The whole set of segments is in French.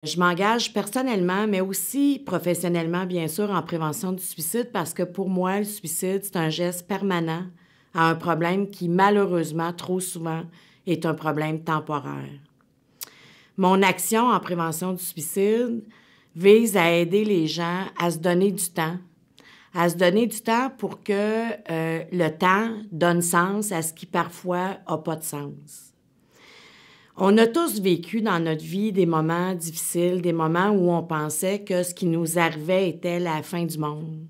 Je m'engage personnellement, mais aussi professionnellement, bien sûr, en prévention du suicide parce que pour moi, le suicide, c'est un geste permanent à un problème qui, malheureusement, trop souvent, est un problème temporaire. Mon action en prévention du suicide vise à aider les gens à se donner du temps, pour que le temps donne sens à ce qui parfois n'a pas de sens. On a tous vécu dans notre vie des moments difficiles, des moments où on pensait que ce qui nous arrivait était la fin du monde.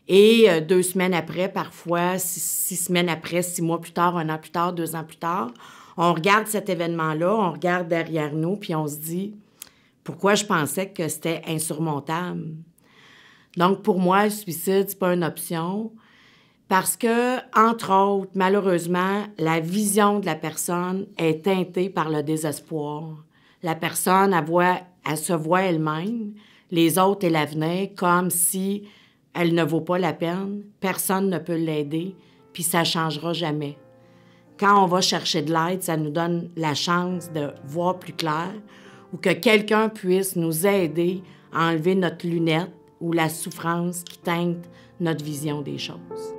Et 2 semaines après, parfois 6 semaines après, 6 mois plus tard, 1 an plus tard, 2 ans plus tard, on regarde cet événement-là, on regarde derrière nous, puis on se dit « Pourquoi je pensais que c'était insurmontable? » Donc, pour moi, le suicide, c'est pas une option. Parce que, entre autres, malheureusement, la vision de la personne est teintée par le désespoir. La personne, elle se voit elle-même, les autres et l'avenir, comme si elle ne vaut pas la peine, personne ne peut l'aider, puis ça ne changera jamais. Quand on va chercher de l'aide, ça nous donne la chance de voir plus clair ou que quelqu'un puisse nous aider à enlever notre lunette ou la souffrance qui teinte notre vision des choses.